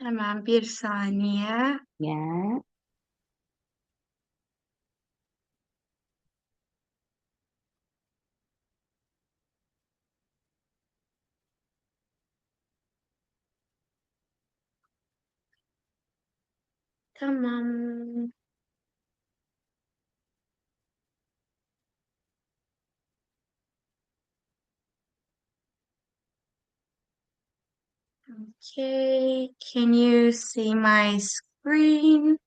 Hemen bir saniye. Ya. Tamam. Okay, can you see my screen?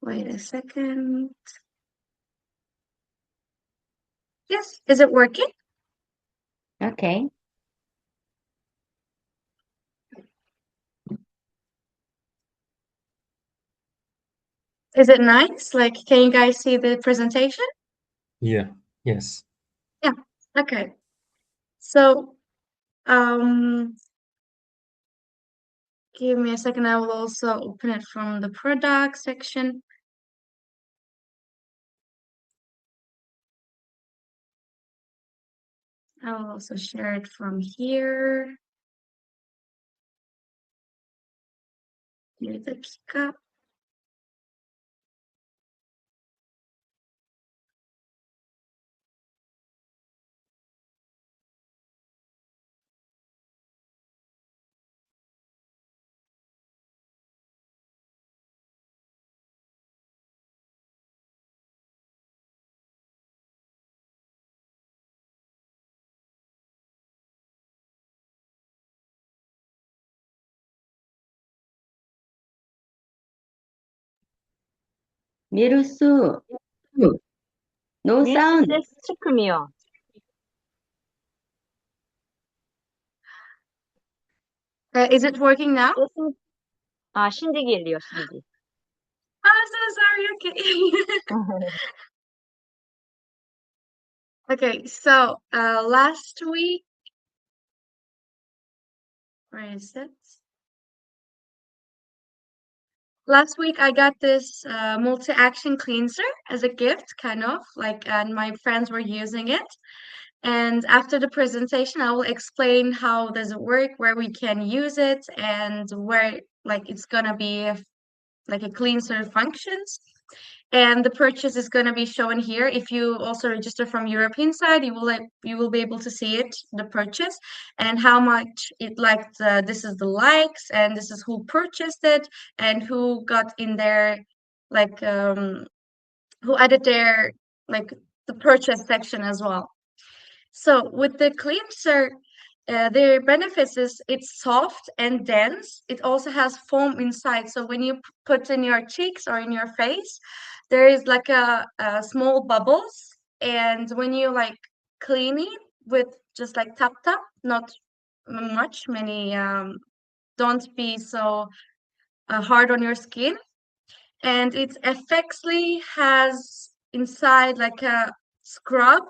Wait a second. Yes, is it working? Okay. Is it nice? Like, can you guys see the presentation? Yeah. Yes. Yeah, okay. So, um, give me a second. I will also open it from the product section. I will also share it from here. Bir dakika. 미루스, no 밀수 sound. ses çıkmıyor. Is it working now? Sesin şimdi geliyor şimdi. I'm so sorry. Okay. Okay, so last week, where is it? Last week I got this multi-action cleanser as a gift, kind of like, and my friends were using it. And after the presentation, I will explain how does it work, where we can use it, and where like it's gonna be like a cleanser functions. And the purchase is going to be shown here. If you also register from European side, you will be able to see it, the purchase, and how much it liked. This is the likes, and this is who purchased it, and who got in there, like who added their like the purchase section as well. So with the cleanser, their benefits is it's soft and dense. It also has foam inside. So when you put in your cheeks or in your face, there is like a small bubbles. And when you like clean it with just like tap, not much, many don't be so hard on your skin. And it effectively has inside like a scrub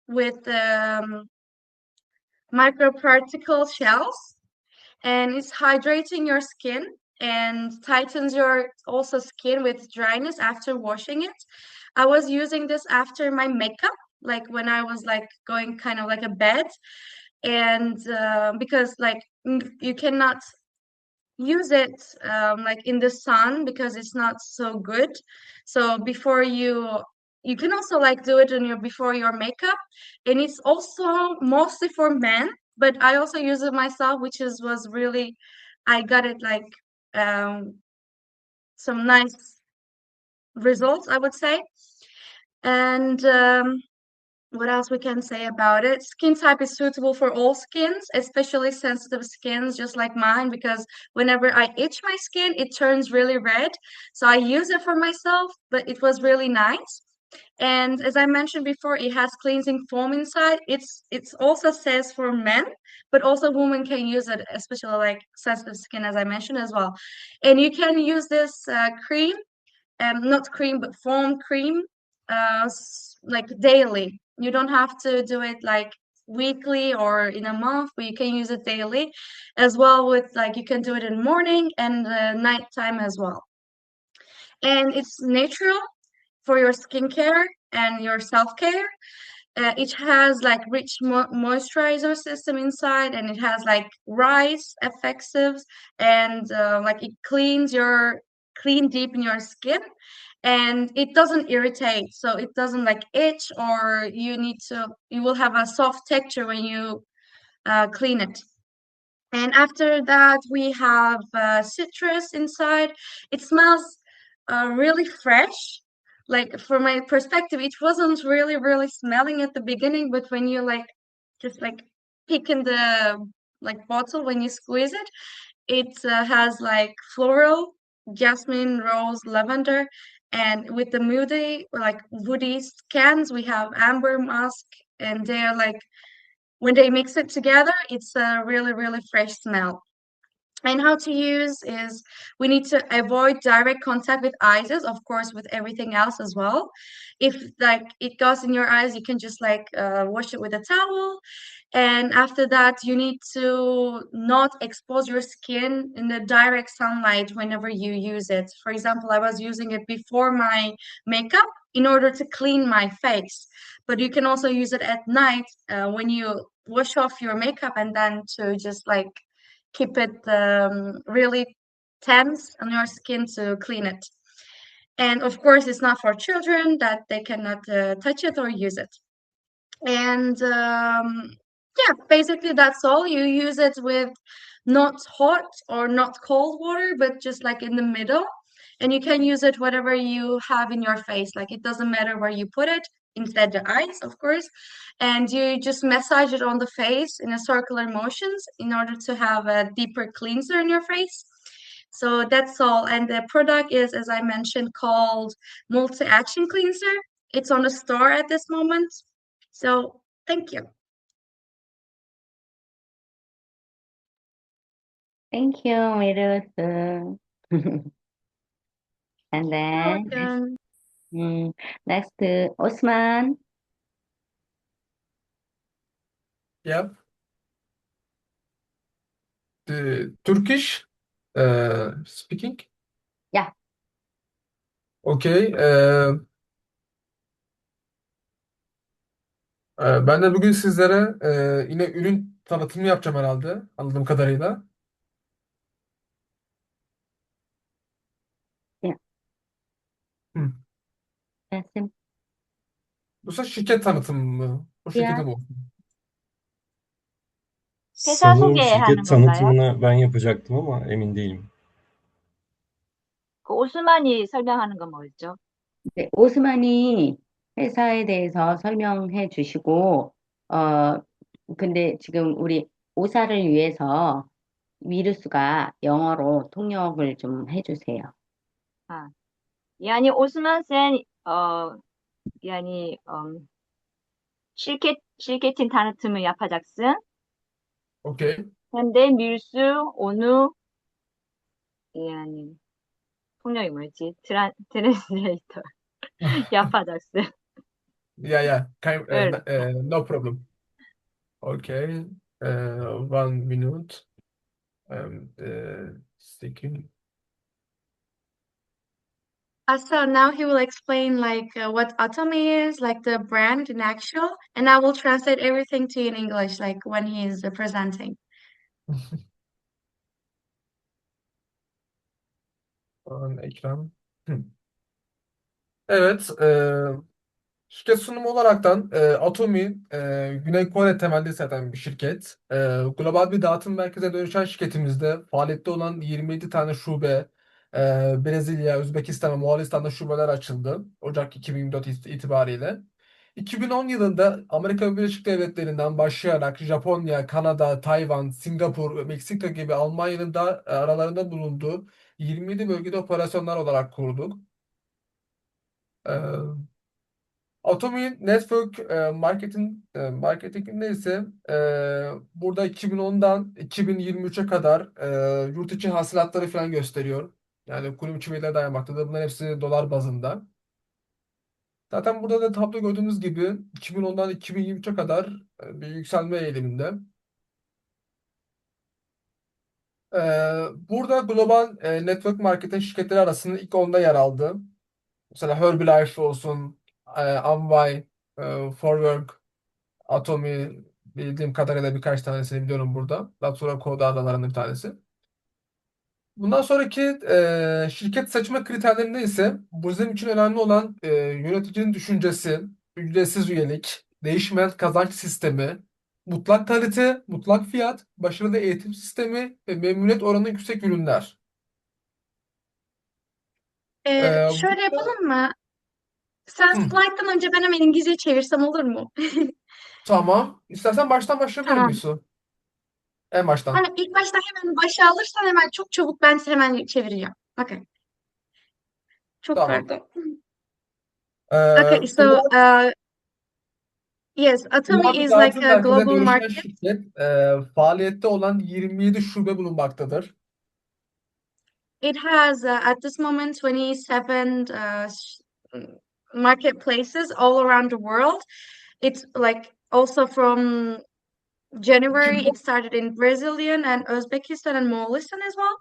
with microparticle shells, and it's hydrating your skin and tightens your also skin with dryness after washing it. I was using this after my makeup, like when I was like going kind of like a bed, and because like you cannot use it like in the sun because it's not so good. So before you can also like do it in your before your makeup, and it's also mostly for men, but I also use it myself, which is was really I got it like some nice results, I would say. And what else we can say about it? Skin type is suitable for all skins, especially sensitive skins, just like mine, because whenever I itch my skin, it turns really red. So I use it for myself, but it was really nice. And as I mentioned before, it has cleansing foam inside. It's also says for men, but also women can use it, especially like sensitive skin, as I mentioned as well. And you can use this cream, not cream, but foam cream, like daily. You don't have to do it like weekly or in a month, but you can use it daily as well. With like you can do it in morning and nighttime as well. And it's natural for your skincare and your self-care. It has like rich moisturizer system inside, and it has like rice effectives, and like it clean deep in your skin, and it doesn't irritate, so it doesn't like itch, or you will have a soft texture when you clean it. And after that, we have citrus inside. It smells really fresh. Like from my perspective, it wasn't really smelling at the beginning, but when you like just like pick in the like bottle when you squeeze it, it has like floral, jasmine, rose, lavender, and with the woody cans, we have amber musk, and they're like when they mix it together, it's a really fresh smell. And how to use is we need to avoid direct contact with eyes, of course, with everything else as well. If like it goes in your eyes, you can just like wash it with a towel. And after that, you need to not expose your skin in the direct sunlight whenever you use it. For example, I was using it before my makeup in order to clean my face. But you can also use it at night when you wash off your makeup, and then to just like keep it really tense on your skin to clean it. And of course, it's not for children that they cannot touch it or use it. And yeah, basically that's all. You use it with not hot or not cold water, but just like in the middle. And you can use it whatever you have in your face. Like it doesn't matter where you put it, instead the eyes, of course. And you just massage it on the face in a circular motions in order to have a deeper cleanser in your face. So that's all. And the product is, as I mentioned, called Multi-Action Cleanser. It's on the store at this moment. So thank you. Thank you, Mirus. And You're then welcome. next, Osman. Yep. The Turkish speaking. Yeah. Okay. Ben de bugün sizlere yine ürün tanıtımı yapacağım herhalde anladığım kadarıyla. Yeah. Hı. Yes. Bu sefer şirket tanıtımı mı? O şekilde Yeah. mi olsun? 회사 Sanırım 소개하는 şirket 건가요? tanıtımını ben yapacaktım ama emin değilim. 그 오스만이 설명하는 건 뭐였죠? 네, 오스만이 회사에 대해서 설명해 주시고, 근데 지금 우리 오사를 위해서 미루스가 영어로 통역을 좀 해주세요. 아, yani Osman sen yani şirketin tanıtımı yapacaksın. Okay. Hem de Mirsu onu yani 통역이 뭐였지? 트랜스레이터 yapacaksın. Yeah. Öyle. No problem. Okay. 1 minute. Sticking. So now he will explain like what Atomy is, like the brand in actual, and I will translate everything to you in English, like when he is presenting. Ekran. Hı. Evet. Şirket sunumu olaraktan Atomi Güney Kore temelli zaten bir şirket. Global bir dağıtım merkezine dönüşen şirketimizde faaliyette olan 27 tane şube Brezilya, Özbekistan ve Moğolistan'da şubeler açıldı. Ocak 2024 itibariyle. 2010 yılında Amerika Birleşik Devletleri'nden başlayarak Japonya, Kanada, Tayvan, Singapur, Meksika gibi Almanya'nın da aralarında bulunduğu 27 bölgede operasyonlar olarak kurduk. E, Atomy Network marketinginde ise burada 2010'dan 2023'e kadar yurt içi hasılatları falan gösteriyor. Yani kurum içi veriler dayanmaktadır. Bunların hepsi dolar bazında. Zaten burada da tablo gördüğümüz gibi 2010'dan 2023'e kadar bir yükselme eğiliminde. Burada global network marketing şirketleri arasında ilk 10'da yer aldı. Mesela Herbalife olsun, Amway, Forwork, Atomi bildiğim kadarıyla birkaç tanesini biliyorum burada. Natura kodu adalarının bir tanesi. Bundan sonraki şirket seçme kriterlerinde ise bizim için önemli olan yöneticinin düşüncesi, ücretsiz üyelik, değişmeyen kazanç sistemi, mutlak kalite, mutlak fiyat, başarılı eğitim sistemi ve memnuniyet oranı yüksek ürünler. Şöyle Burada, yapalım mı? Sen hı, slide'dan önce ben hemen İngilizce çevirsem olur mu? tamam. İstersen baştan başlayabilir Tamam. miyiz? En baştan. Hani ilk başta hemen başa alırsan hemen çok çabuk ben hemen çevireceğim. Okay. Çok Tamam. pardon. Okay, so Global, yes, global Atomy bir is like dağıtım a merkezine global dönüşen market. şirket faaliyette olan 27 şube bulunmaktadır. It has at this moment 27 marketplaces all around the world. It's like also from January, it 2010 started in Brazilian and Uzbekistan and Molistan as well.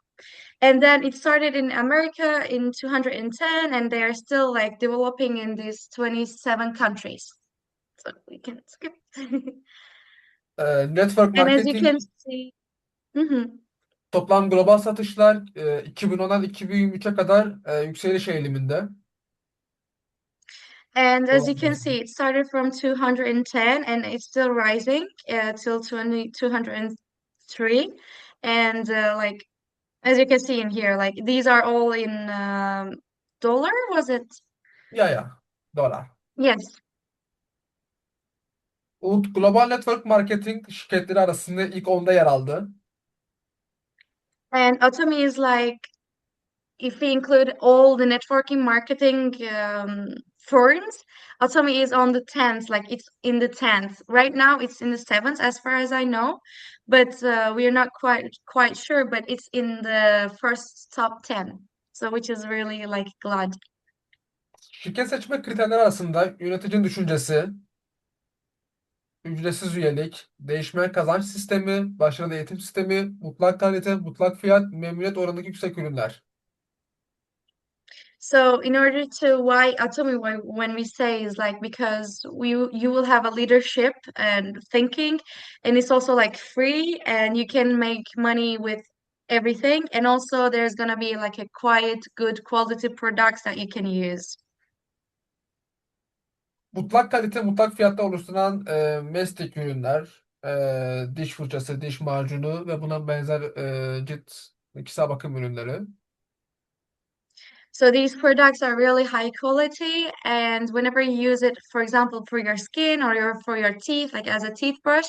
And then it started in America in 210, and they are still like developing in these 27 countries. So we can skip. Network And as you marketing can see, mhm. toplam global satışlar 2010'dan 2023'e kadar yükseliş eğiliminde. And as you Dolar can bazında. see, it started from 210 and it's still rising till 203. And like, as you can see in here, like these are all in dollar, was it? Ya dolar. Yes. Global Network Marketing şirketleri arasında ilk 10'da yer aldı. And Atomy is like, if we include all the networking marketing firms, Atomy is on the 10th, like it's in the 10th. Right now it's in the 7th as far as I know, but we are not quite sure, but it's in the first top 10. So which is really like glad. Şirket seçme kriterleri arasında yöneticinin düşüncesi, ücretsiz üyelik, değişmeyen kazanç sistemi, başarılı eğitim sistemi, mutlak kalite, mutlak fiyat, memnuniyet oranındaki yüksek ürünler. So in order to why Atomy when we say is like because you will have a leadership and thinking, and it's also like free and you can make money with everything, and also there's gonna be like a quiet good quality products that you can use. Mutlak kalite, mutlak fiyatta oluşturulan meslek ürünler, diş fırçası, diş macunu ve buna benzer cilt kişisel bakım ürünleri. So these products are really high quality, and whenever you use it, for example, for your skin or for your teeth, like as a teeth brush,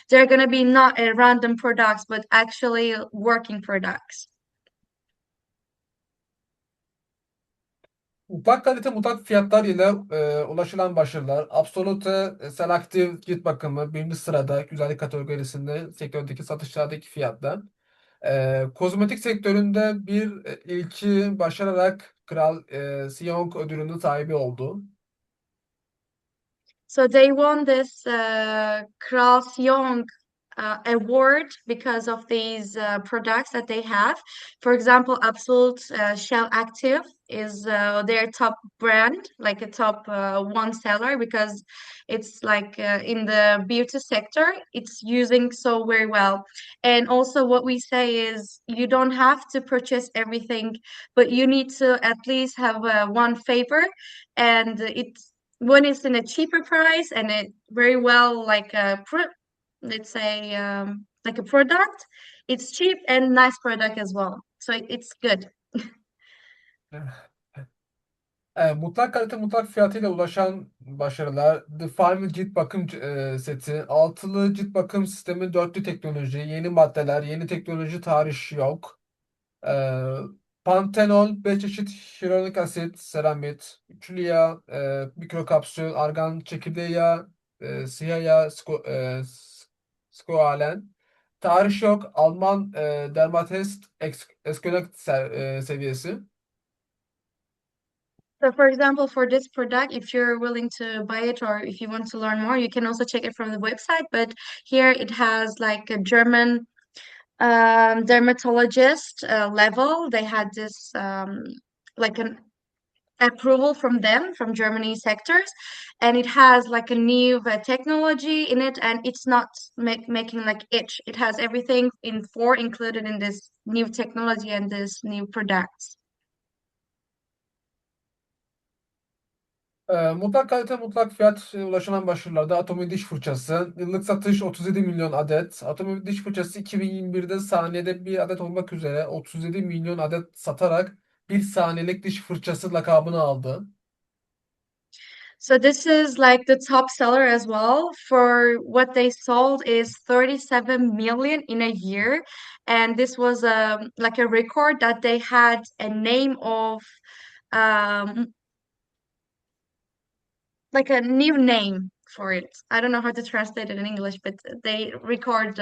they're gonna be not random products, but actually working products. Mutlak kalite, mutlak fiyatlar ile ulaşılan başarılar. Absolute Selective cilt bakımı birinci sırada güzellik kategorisinde sektördeki satışlardaki fiyatlar. Kozmetik sektöründe bir ilki başararak Kral Siyonk ödülünün sahibi oldu. So they won this Kral Seong award because of these products that they have. For example, Absolute Shell Active is their top brand, like a top one seller, because it's like in the beauty sector, it's using so very well. And also, what we say is you don't have to purchase everything, but you need to at least have one favor, and it's when it's in a cheaper price and it very well like a let's say like a product, it's cheap and nice product as well, so it's good. Mutlak kalite, mutlak fiyatıyla ulaşan başarılar. The Farm cilt bakım seti. Altılı cilt bakım sistemi, dörtlü teknoloji, yeni maddeler, yeni teknoloji, tarih yok. Ee, Pantenol, 5 çeşit hyaluronik asit, seramit, üçlü yağ, mikrokapsül, argan çekirdeği yağı, siyah yağ, skoalen. Tarih yok. Alman dermatest seviyesi. So for example, for this product, if you're willing to buy it or if you want to learn more, you can also check it from the website, but here it has like a German dermatologist level. They had this like an approval from them, from Germany sectors, and it has like a new technology in it, and it's not making like itch. It has everything in four included in this new technology and this new products. Mutlak kalite, mutlak fiyat ulaşılan başarılarda Atomi diş fırçası. Yıllık satış 37 milyon adet. Atomi diş fırçası 2021'de saniyede bir adet olmak üzere 37 milyon adet satarak bir saniyelik diş fırçası lakabını aldı. So this is like the top seller as well. For what they sold is 37 million in a year, and this was like a record that they had a name of um like a new name for it. I don't know how to translate it in English, but they record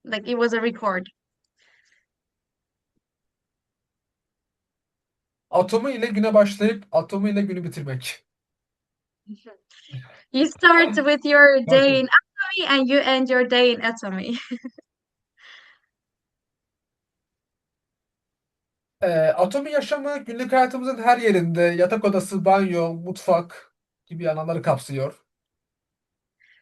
like it was a record. Atomu ile güne başlayıp atomu ile günü bitirmek. You start with your day Nasıl? in Atomy and you end your day in Atomy. Atomi yaşamı günlük hayatımızın her yerinde yatak odası, banyo, mutfak gibi alanları kapsıyor.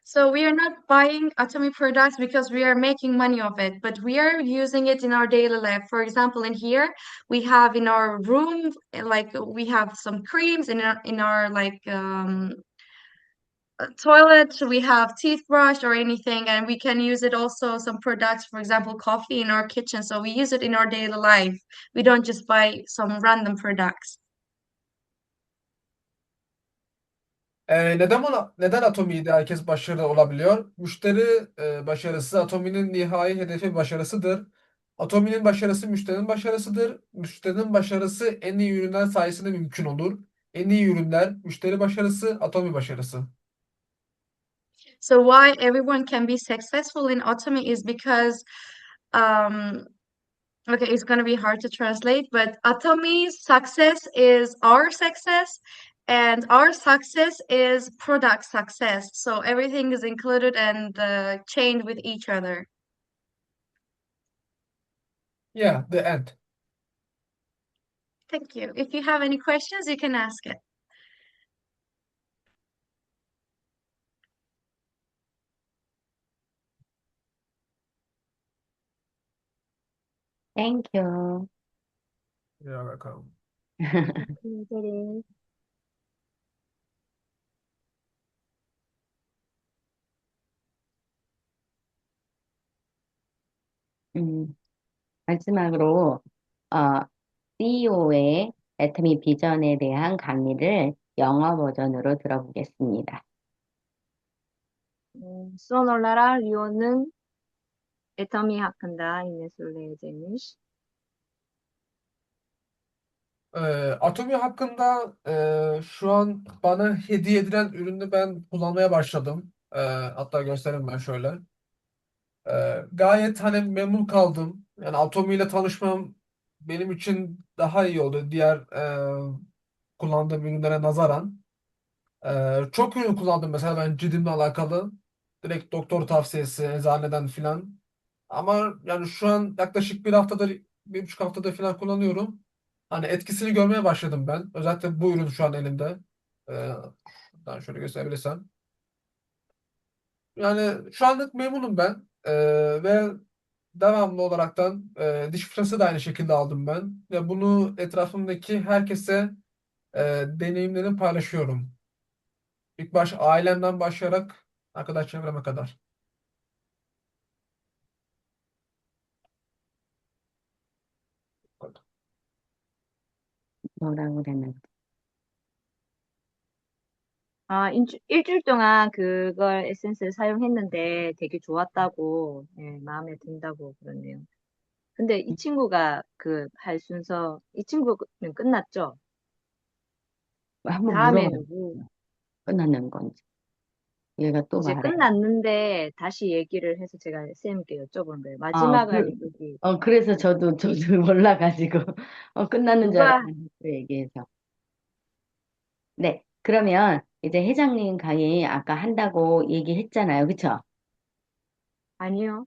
So we are not buying Atomy products because we are making money of it, but we are using it in our daily life. For example, in here we have in our room, like we have some creams in our like toilet, we have teeth brush or anything, and we can use it also some products, for example, coffee in our kitchen. So we use it in our daily life. We don't just buy some random products. Neden Atomi'de herkes başarılı olabiliyor? Müşteri başarısı Atomi'nin nihai hedefi başarısıdır. Atomi'nin başarısı müşterinin başarısıdır. Müşterinin başarısı en iyi ürünler sayesinde mümkün olur. En iyi ürünler, müşteri başarısı, Atomi başarısı. So why everyone can be successful in Atomy is because um okay, it's going to be hard to translate, but Atomy's success is our success, and our success is product success. So everything is included and chained with each other. Yeah, the end. Thank you. If you have any questions, you can ask it. Thank you. You're welcome. Teşekkür 마지막으로 CEO의 애터미 비전에 대한 강의를 영어 버전으로 들어보겠습니다. Son Lyon'un Atomi hakkında yine söyleyeceğimiz. Atomi hakkında şu an bana hediye edilen ürünü ben kullanmaya başladım. Hatta göstereyim ben şöyle. Gayet hani memnun kaldım. Yani Atomi ile tanışmam benim için daha iyi oldu diğer kullandığım ürünlere nazaran. Çok ürün kullandım mesela ben cildimle alakalı. Direkt doktor tavsiyesi, eczaneden filan. Ama yani şu an yaklaşık bir haftadır, 1,5 haftadır filan kullanıyorum. Hani etkisini görmeye başladım ben. Özellikle bu ürün şu an elimde. Şuradan şöyle gösterebilirsem. Yani şu anlık memnunum ben. Ve devamlı olaraktan diş fırçası da aynı şekilde aldım ben. Ve bunu etrafımdaki herkese deneyimlerimi paylaşıyorum. İlk baş ailemden başlayarak arkadaş çevreme kadar. 뭐라고 그랬나? 일주일 동안 그걸 에센스를 사용했는데 되게 좋았다고, 예, 마음에 든다고 그러네요. 근데 이 친구가 이 친구는 끝났죠? 한번 다음에는 물어봤어요. 끝나는 건지. 얘가 또 이제 말해. 끝났는데 다시 얘기를 해서 제가 쌤께 여쭤본 거예요. 아, 마지막은 여기 그래서 저도 몰라가지고, 끝났는 줄 누가, 알았는데, 또 얘기해서. 네. 그러면 이제 회장님 강의 아까 한다고 얘기했잖아요. 그쵸? 아니요.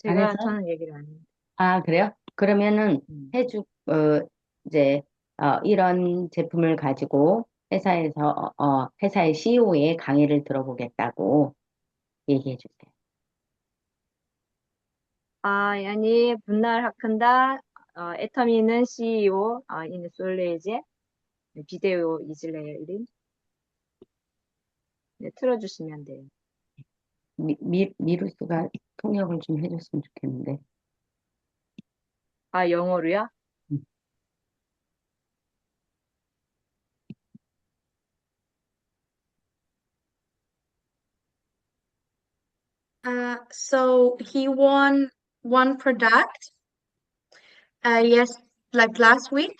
안 해서? 저는 얘기를 안 해요. 아, 그래요? 그러면은 음. 이제, 이런 제품을 가지고 회사의 CEO의 강의를 들어보겠다고 얘기해 주세요. Yani bunlar hakkında Atomi'nin CEO yine söyleyecek video izleyelim. 네, 틀어주시면 돼요. 미루스가 통역을 좀 해줬으면 좋겠는데. 아, 영어로요? 음. So he won one product, yes, like last week,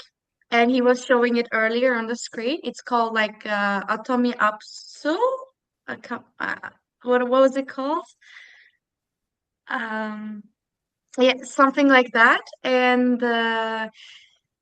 and he was showing it earlier on the screen. It's called like Atomi Apsu. What was it called? Um, yeah, something like that. And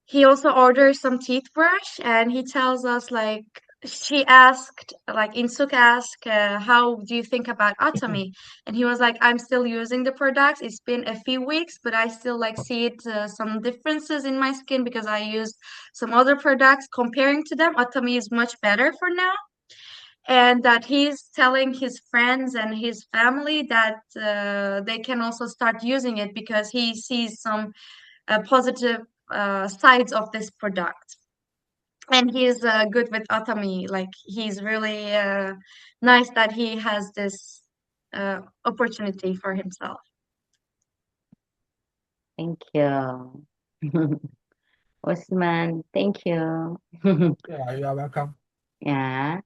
he also orders some teeth brush, and he tells us like she asked, like Insuk asked, how do you think about Atomy? And he was like, I'm still using the products. It's been a few weeks, but I still like see it some differences in my skin because I used some other products. Comparing to them, Atomy is much better for now. And that he's telling his friends and his family that they can also start using it because he sees some positive sides of this product. And he's good with Atami. Like he's really nice that he has this opportunity for himself. Thank you. Osman, thank you. Yeah, you are welcome. Yeah.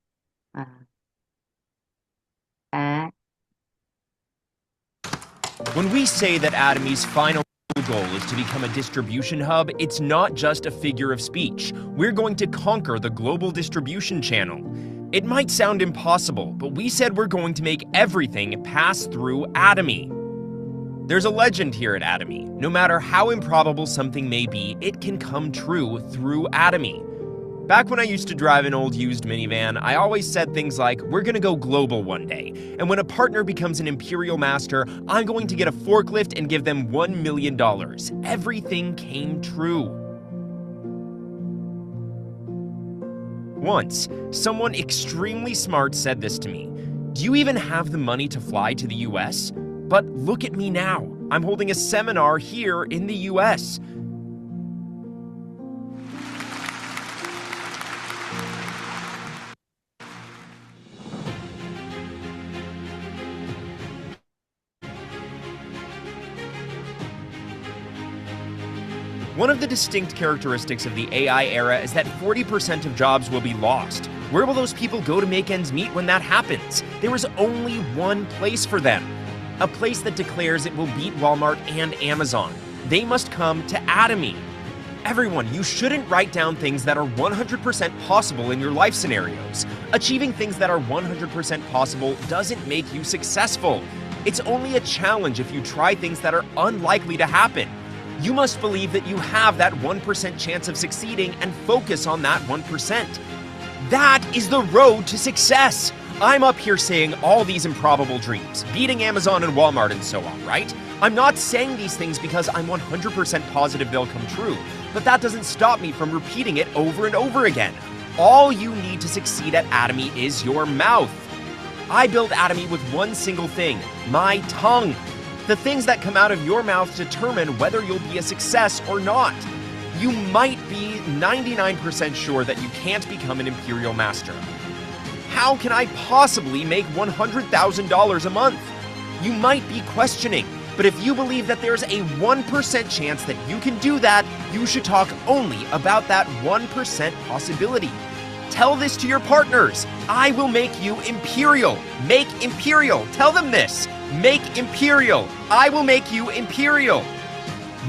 When we say that Atomy's final goal is to become a distribution hub, it's not just a figure of speech. We're going to conquer the global distribution channel. It might sound impossible, but we said we're going to make everything pass through Atomy. There's a legend here at Atomy. No matter how improbable something may be, it can come true through Atomy. Back when I used to drive an old used minivan, I always said things like, we're gonna go global one day, and when a partner becomes an Imperial Master, I'm going to get a forklift and give them $1 million. Everything came true. Once, someone extremely smart said this to me. Do you even have the money to fly to the US? But look at me now. I'm holding a seminar here in the US. One of the distinct characteristics of the AI era is that 40% of jobs will be lost. Where will those people go to make ends meet when that happens? There is only one place for them. A place that declares it will beat Walmart and Amazon. They must come to Atomy. Everyone, you shouldn't write down things that are 100% possible in your life scenarios. Achieving things that are 100% possible doesn't make you successful. It's only a challenge if you try things that are unlikely to happen. You must believe that you have that 1% chance of succeeding and focus on that 1%. That is the road to success. I'm up here saying all these improbable dreams, beating Amazon and Walmart and so on, right? I'm not saying these things because I'm 100% positive they'll come true, but that doesn't stop me from repeating it over and over again. All you need to succeed at Atomy is your mouth. I build Atomy with one single thing, my tongue. The things that come out of your mouth determine whether you'll be a success or not. You might be 99% sure that you can't become an Imperial Master. How can I possibly make $100,000 a month? You might be questioning, but if you believe that there's a 1% chance that you can do that, you should talk only about that 1% possibility. Tell this to your partners. I will make you Imperial. Make Imperial. Tell them this. Make Imperial. I will make you Imperial.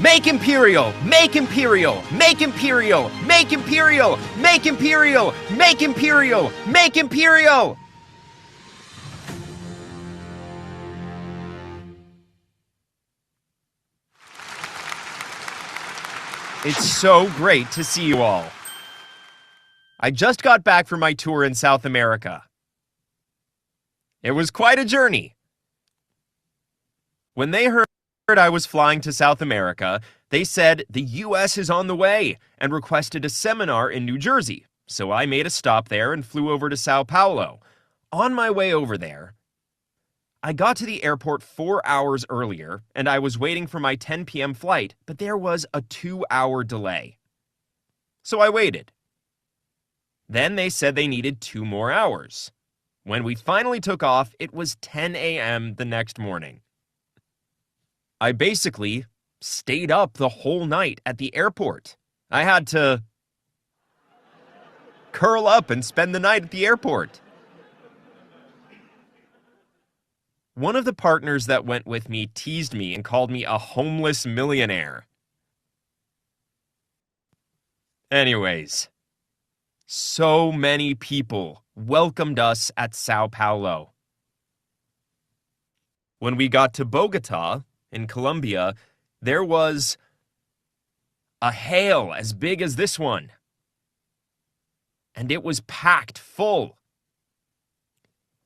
Make Imperial. Make Imperial. Make Imperial. Make Imperial. Make Imperial. Make Imperial. Make Imperial. It's so great to see you all. I just got back from my tour in South America. It was quite a journey. When they heard I was flying to South America, They said the US is on the way and requested a seminar in New Jersey, so I made a stop there and flew over to Sao Paulo. On my way over there, I got to the airport 4 hours earlier, and I was waiting for my 10 p.m. flight, but there was a 2-hour delay. So I waited. Then they said they needed 2 more hours. When we finally took off, it was 10 a.m. the next morning. I basically stayed up the whole night at the airport. I had to curl up and spend the night at the airport. One of the partners that went with me teased me and called me a homeless millionaire. Anyways, so many people welcomed us at Sao Paulo. When we got to Bogota in Colombia, there was a hail as big as this one. And it was packed full.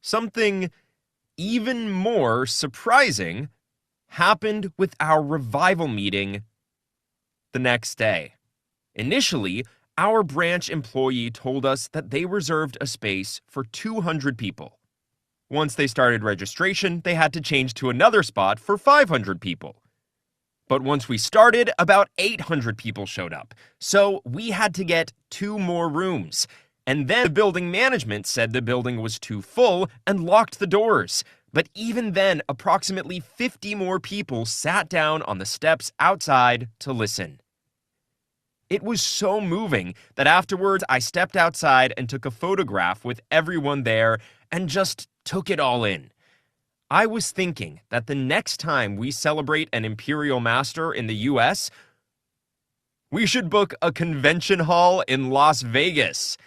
Something even more surprising happened with our revival meeting the next day. Initially, our branch employee told us that they reserved a space for 200 people. Once they started registration, they had to change to another spot for 500 people. But once we started, about 800 people showed up, so we had to get 2 more rooms. And then the building management said the building was too full and locked the doors. But even then, approximately 50 more people sat down on the steps outside to listen. It was so moving that afterwards I stepped outside and took a photograph with everyone there and just took it all in. I was thinking that the next time we celebrate an Imperial Master in the US, we should book a convention hall in Las Vegas.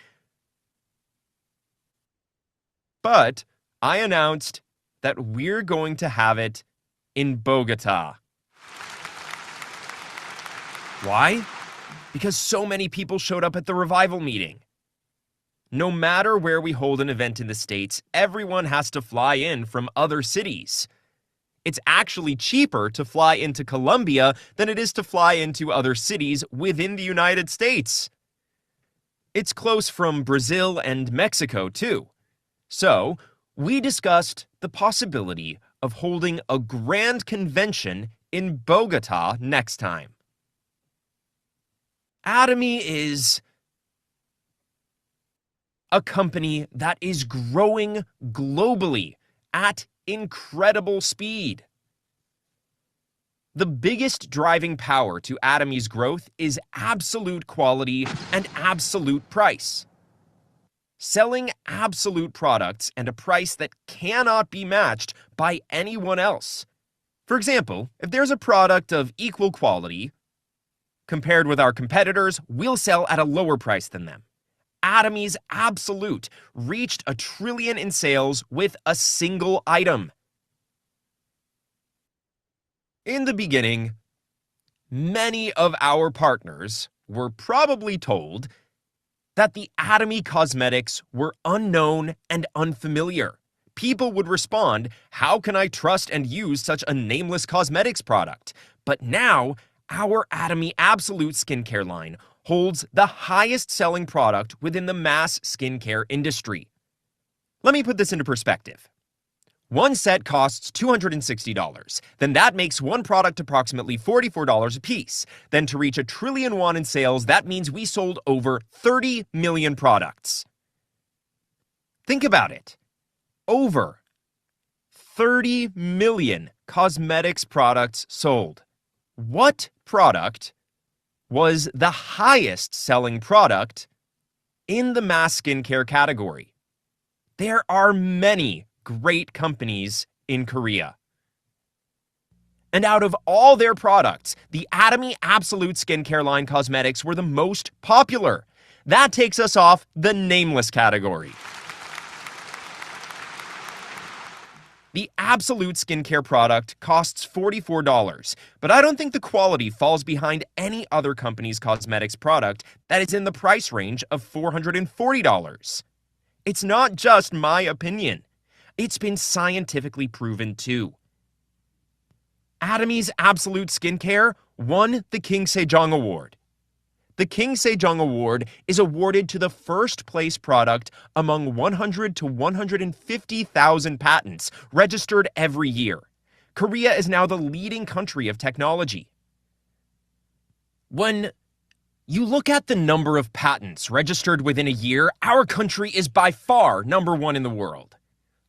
But I announced that we're going to have it in Bogota. Why? Because so many people showed up at the revival meeting. No matter where we hold an event in the States, everyone has to fly in from other cities. It's actually cheaper to fly into Colombia than it is to fly into other cities within the United States. It's close from Brazil and Mexico, too. So, we discussed the possibility of holding a grand convention in Bogota next time. Atomy is a company that is growing globally at incredible speed. The biggest driving power to Atomy's growth is absolute quality and absolute price. Selling absolute products and a price that cannot be matched by anyone else. For example, if there's a product of equal quality, compared with our competitors, we'll sell at a lower price than them. Atomy's Absolute reached $1 trillion in sales with a single item. In the beginning, many of our partners were probably told that the Atomy cosmetics were unknown and unfamiliar. People would respond, "How can I trust and use such a nameless cosmetics product?" But now, our Atomy Absolute skincare line holds the highest selling product within the mass skincare industry. Let me put this into perspective. One set costs $260. Then that makes one product approximately $44 a piece. Then to reach $1 trillion in sales, that means we sold over 30 million products. Think about it. Over 30 million cosmetics products sold. What product was the highest selling product in the mass skincare category? There are many great companies in Korea. And out of all their products, the Atomy Absolute skincare line cosmetics were the most popular. That takes us off the nameless category. The Absolute skincare product costs $44, but I don't think the quality falls behind any other company's cosmetics product that is in the price range of $440. It's not just my opinion. It's been scientifically proven too. Atomy's Absolute skincare won the King Sejong Award. The King Sejong Award is awarded to the first place product among 100 to 150,000 patents registered every year. Korea is now the leading country of technology. When you look at the number of patents registered within a year, our country is by far number one in the world.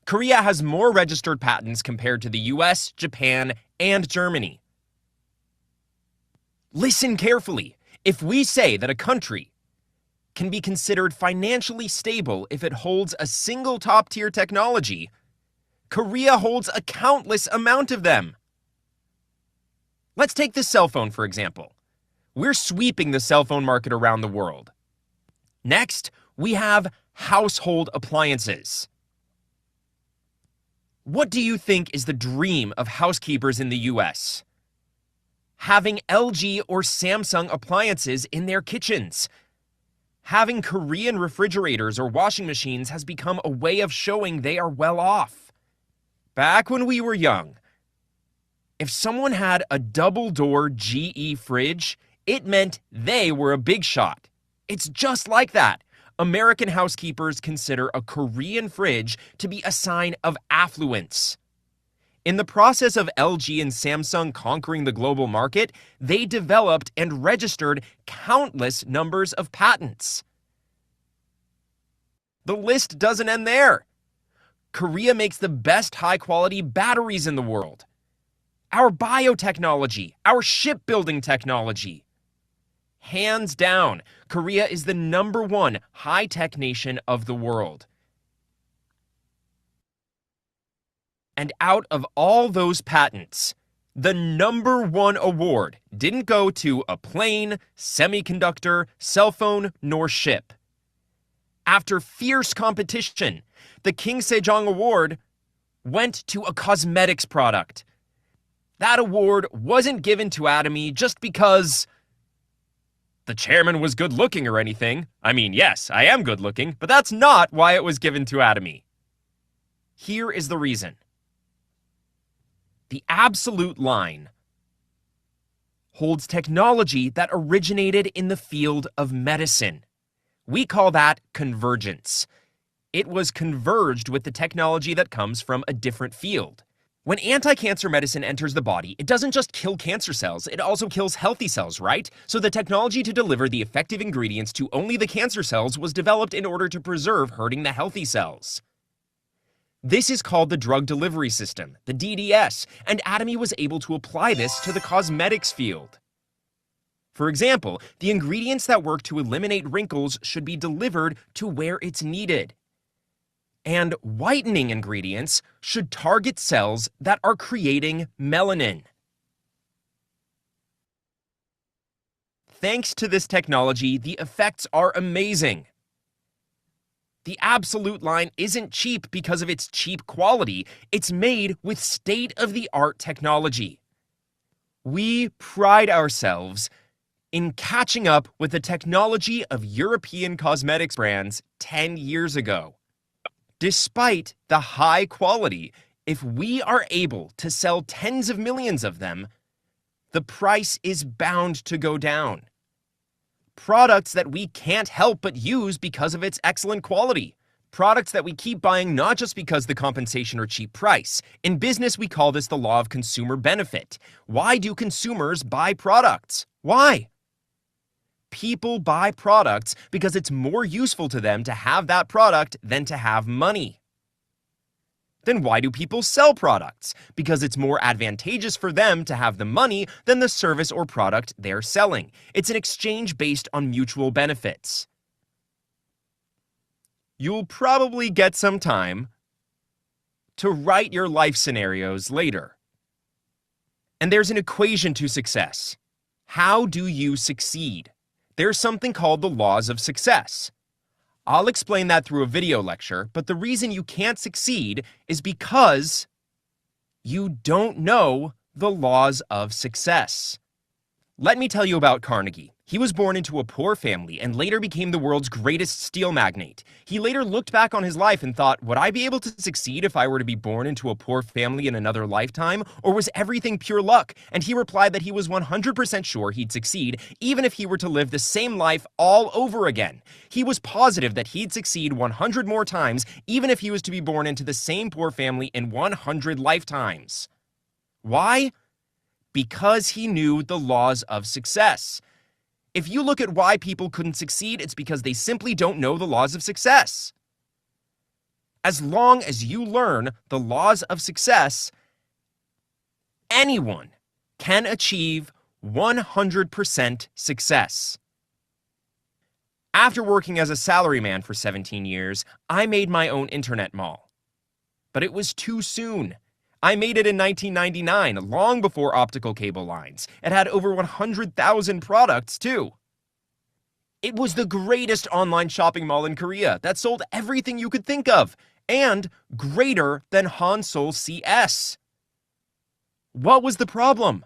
Korea has more registered patents compared to the US, Japan, and Germany. Listen carefully. If we say that a country can be considered financially stable if it holds a single top-tier technology, Korea holds a countless amount of them. Let's take the cell phone, for example. We're sweeping the cell phone market around the world. Next, we have household appliances. What do you think is the dream of housekeepers in the US? Having LG or Samsung appliances in their kitchens. Having Korean refrigerators or washing machines has become a way of showing they are well off. Back when we were young, if someone had a double-door GE fridge, it meant they were a big shot. It's just like that. American housekeepers consider a Korean fridge to be a sign of affluence. In the process of LG and Samsung conquering the global market, they developed and registered countless numbers of patents. The list doesn't end there. Korea makes the best high-quality batteries in the world. Our biotechnology, our shipbuilding technology. Hands down, Korea is the #1 high-tech nation of the world. And out of all those patents, the #1 award didn't go to a plane, semiconductor, cell phone, nor ship. After fierce competition, the King Sejong Award went to a cosmetics product. That award wasn't given to Atomy just because the chairman was good looking or anything. I mean, yes, I am good looking, but that's not why it was given to Atomy. Here is the reason. The absolute line holds technology that originated in the field of medicine. We call that convergence. It was converged with the technology that comes from a different field. When anti-cancer medicine enters the body, it doesn't just kill cancer cells, it also kills healthy cells, right? So the technology to deliver the effective ingredients to only the cancer cells was developed in order to preserve hurting the healthy cells. This is called the drug delivery system, the DDS, and Atomy was able to apply this to the cosmetics field. For example, the ingredients that work to eliminate wrinkles should be delivered to where it's needed. And whitening ingredients should target cells that are creating melanin. Thanks to this technology, the effects are amazing. The Absolute line isn't cheap because of its cheap quality. It's made with state-of-the-art technology. We pride ourselves in catching up with the technology of European cosmetics brands 10 years ago. Despite the high quality, if we are able to sell tens of millions of them, the price is bound to go down. Products that we can't help but use because of its excellent quality. Products that we keep buying not just because the compensation or cheap price. In business, we call this the law of consumer benefit. Why do consumers buy products? Why? People buy products because it's more useful to them to have that product than to have money. Then why do people sell products? Because it's more advantageous for them to have the money than the service or product they're selling. It's an exchange based on mutual benefits. You'll probably get some time to write your life scenarios later. And there's an equation to success. How do you succeed? There's something called the laws of success. I'll explain that through a video lecture, but the reason you can't succeed is because you don't know the laws of success. Let me tell you about Carnegie. He was born into a poor family and later became the world's greatest steel magnate. He later looked back on his life and thought, would I be able to succeed if I were to be born into a poor family in another lifetime? Or was everything pure luck? And he replied that he was 100% sure he'd succeed, even if he were to live the same life all over again. He was positive that he'd succeed 100 more times, even if he was to be born into the same poor family in 100 lifetimes. Why? Because he knew the laws of success. If you look at why people couldn't succeed, it's because they simply don't know the laws of success. As long as you learn the laws of success, anyone can achieve 100% success. After working as a salaryman for 17 years, I made my own internet mall. But it was too soon. I made it in 1999, long before optical cable lines. It had over 100,000 products, too. It was the greatest online shopping mall in Korea that sold everything you could think of, and greater than Hansol CS. What was the problem?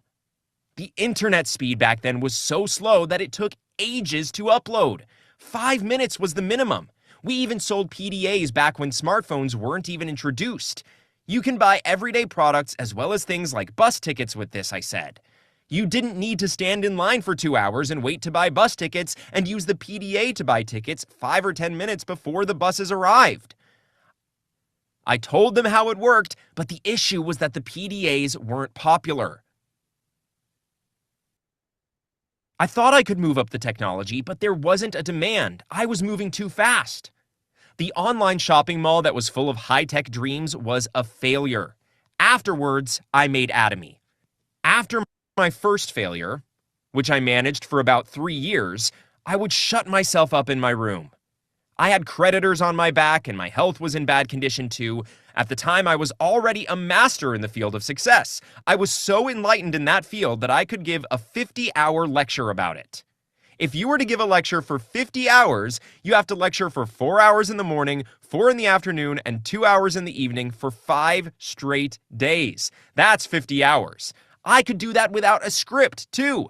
The internet speed back then was so slow that it took ages to upload. 5 minutes was the minimum. We even sold PDAs back when smartphones weren't even introduced. You can buy everyday products as well as things like bus tickets with this, I said. You didn't need to stand in line for 2 hours and wait to buy bus tickets and use the PDA to buy tickets 5 or 10 minutes before the buses arrived. I told them how it worked, but the issue was that the PDAs weren't popular. I thought I could move up the technology, but there wasn't a demand. I was moving too fast. The online shopping mall that was full of high-tech dreams was a failure. Afterwards, I made Atomy. After my first failure, which I managed for about 3 years, I would shut myself up in my room. I had creditors on my back and my health was in bad condition too. At the time, I was already a master in the field of success. I was so enlightened in that field that I could give a 50-hour lecture about it. If you were to give a lecture for 50 hours, you have to lecture for 4 hours in the morning, 4 in the afternoon, and 2 hours in the evening for 5 straight days. That's 50 hours. I could do that without a script, too.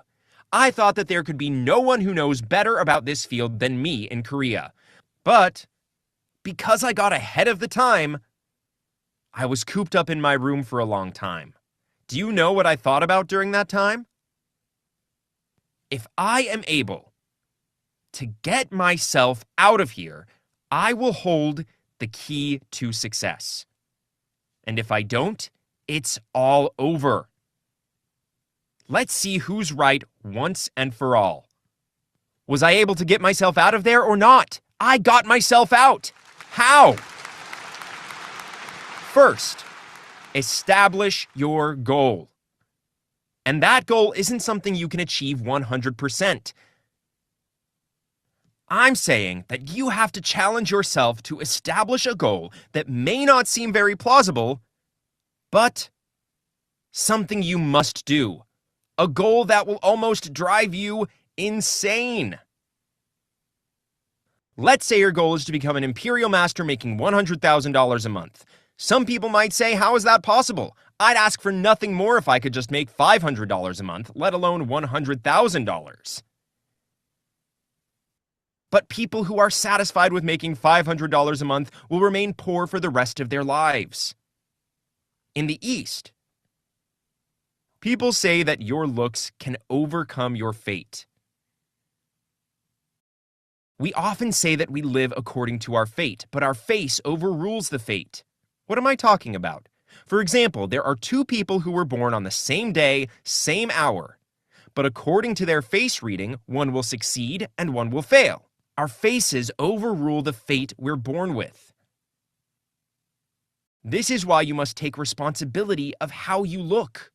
I thought that there could be no one who knows better about this field than me in Korea. But because I got ahead of the time, I was cooped up in my room for a long time. Do you know what I thought about during that time? If I am able to get myself out of here, I will hold the key to success. And if I don't, it's all over. Let's see who's right once and for all. Was I able to get myself out of there or not? I got myself out. How? First, establish your goal. And that goal isn't something you can achieve 100%. I'm saying that you have to challenge yourself to establish a goal that may not seem very plausible, but something you must do. A goal that will almost drive you insane. Let's say your goal is to become an imperial master making $100,000 a month. Some people might say, how is that possible? I'd ask for nothing more if I could just make $500 a month, let alone $100,000. But people who are satisfied with making $500 a month will remain poor for the rest of their lives. In the East, people say that your looks can overcome your fate. We often say that we live according to our fate, but our face overrules the fate. What am I talking about? For example, there are 2 people who were born on the same day, same hour. But according to their face reading, one will succeed and one will fail. Our faces overrule the fate we're born with. This is why you must take responsibility of how you look.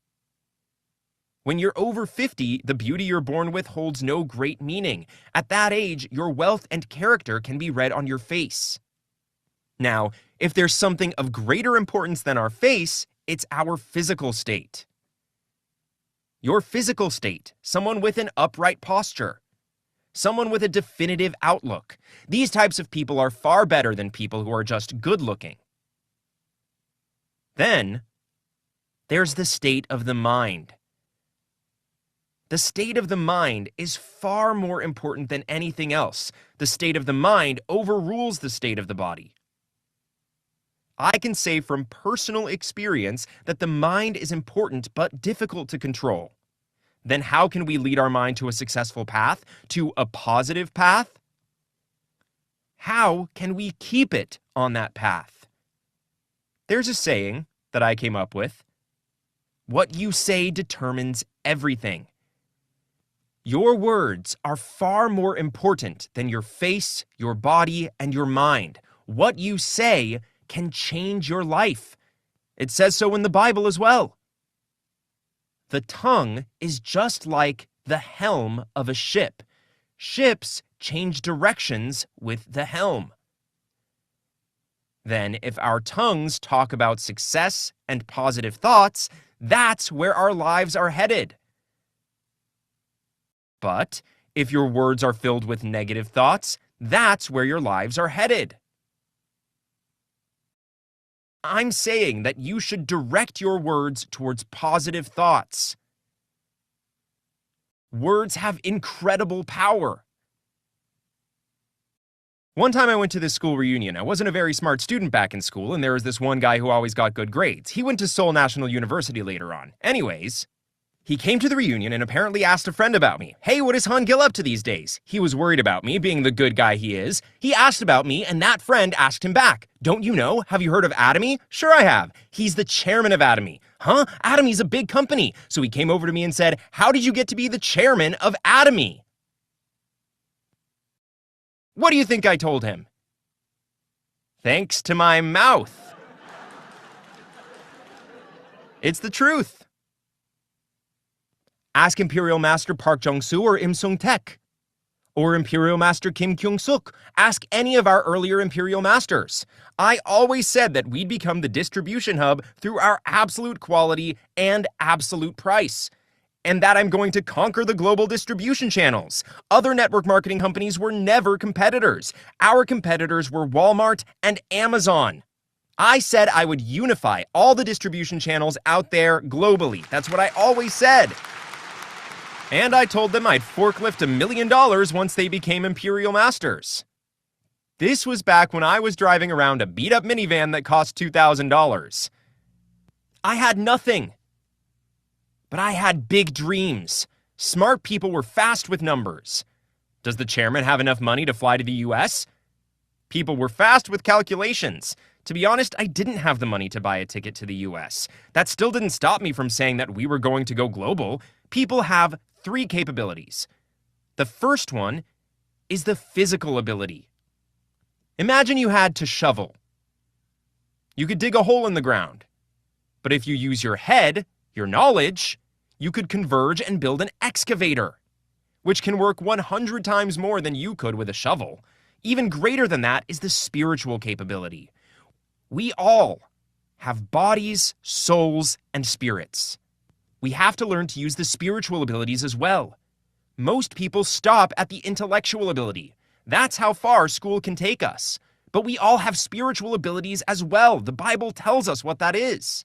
When you're over 50, the beauty you're born with holds no great meaning. At that age, your wealth and character can be read on your face. Now, if there's something of greater importance than our face, it's our physical state. Your physical state, someone with an upright posture, someone with a definitive outlook. These types of people are far better than people who are just good-looking. Then, there's the state of the mind. The state of the mind is far more important than anything else. The state of the mind overrules the state of the body. I can say from personal experience that the mind is important but difficult to control. Then how can we lead our mind to a successful path, to a positive path? How can we keep it on that path? There's a saying that I came up with. What you say determines everything. Your words are far more important than your face, your body, and your mind. What you say can change your life. It says so in the Bible as well. The tongue is just like the helm of a ship. Ships change directions with the helm. Then, if our tongues talk about success and positive thoughts, that's where our lives are headed. But if your words are filled with negative thoughts, that's where your lives are headed. I'm saying that you should direct your words towards positive thoughts. Words have incredible power. One time I went to this school reunion. I wasn't a very smart student back in school, and there was this one guy who always got good grades. He went to Seoul National University later on. Anyways, he came to the reunion and apparently asked a friend about me. Hey, what is Han Gil up to these days? He was worried about me, being the good guy he is. He asked about me, and that friend asked him back. Don't you know? Have you heard of Atomy? Sure I have. He's the chairman of Atomy. Huh? Atomy's a big company. So he came over to me and said, how did you get to be the chairman of Atomy? What do you think I told him? Thanks to my mouth. It's the truth. Ask Imperial Master Park Jong-soo or Im Sung-taek. Or Imperial Master Kim Kyung-suk. Ask any of our earlier Imperial Masters. I always said that we'd become the distribution hub through our absolute quality and absolute price. And that I'm going to conquer the global distribution channels. Other network marketing companies were never competitors. Our competitors were Walmart and Amazon. I said I would unify all the distribution channels out there globally. That's what I always said. And I told them I'd forklift $1 million once they became Imperial Masters. This was back when I was driving around a beat-up minivan that cost $2,000. I had nothing. But I had big dreams. Smart people were fast with numbers. Does the chairman have enough money to fly to the US? People were fast with calculations. To be honest, I didn't have the money to buy a ticket to the US. That still didn't stop me from saying that we were going to go global. People have 3 capabilities. The first one is the physical ability. Imagine you had to shovel. You could dig a hole in the ground. But if you use your head, your knowledge, you could converge and build an excavator, which can work 100 times more than you could with a shovel. Even greater than that is the spiritual capability. We all have bodies, souls, and spirits. We have to learn to use the spiritual abilities as well. Most people stop at the intellectual ability. That's how far school can take us. But we all have spiritual abilities as well. The Bible tells us what that is.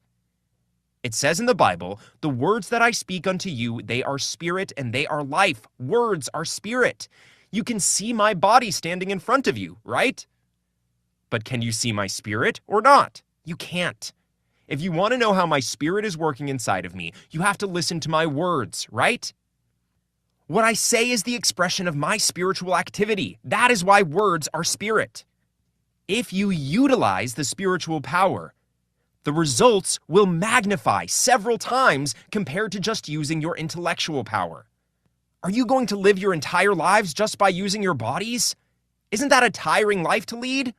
It says in the Bible, the words that I speak unto you, they are spirit and they are life. Words are spirit. You can see my body standing in front of you, right? But can you see my spirit or not? You can't. If you want to know how my spirit is working inside of me, you have to listen to my words, right? What I say is the expression of my spiritual activity. That is why words are spirit. If you utilize the spiritual power, the results will magnify several times compared to just using your intellectual power. Are you going to live your entire lives just by using your bodies? Isn't that a tiring life to lead?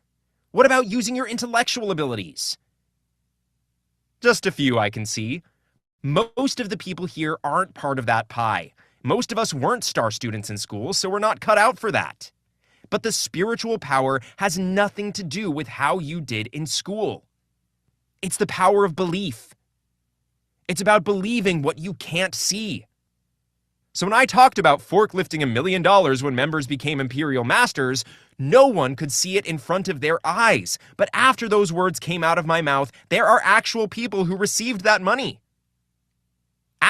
What about using your intellectual abilities? Just a few I can see. Most of the people here aren't part of that pie. Most of us weren't star students in school, so we're not cut out for that. But the spiritual power has nothing to do with how you did in school. It's the power of belief. It's about believing what you can't see. So when I talked about forklifting $1 million when members became Imperial Masters, no one could see it in front of their eyes. But after those words came out of my mouth, there are actual people who received that money.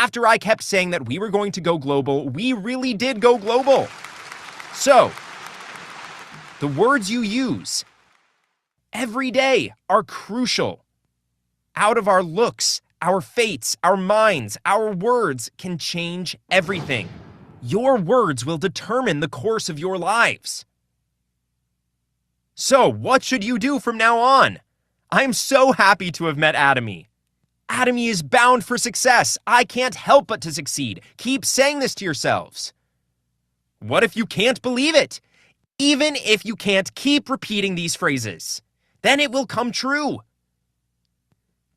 After I kept saying that we were going to go global, we really did go global. So, the words you use every day are crucial. Out of our looks, our fates, our minds, our words can change everything. Your words will determine the course of your lives. So, what should you do from now on? I'm so happy to have met Atomy. Atomy is bound for success. I can't help but to succeed. Keep saying this to yourselves. What if you can't believe it? Even if you can't, keep repeating these phrases. Then it will come true.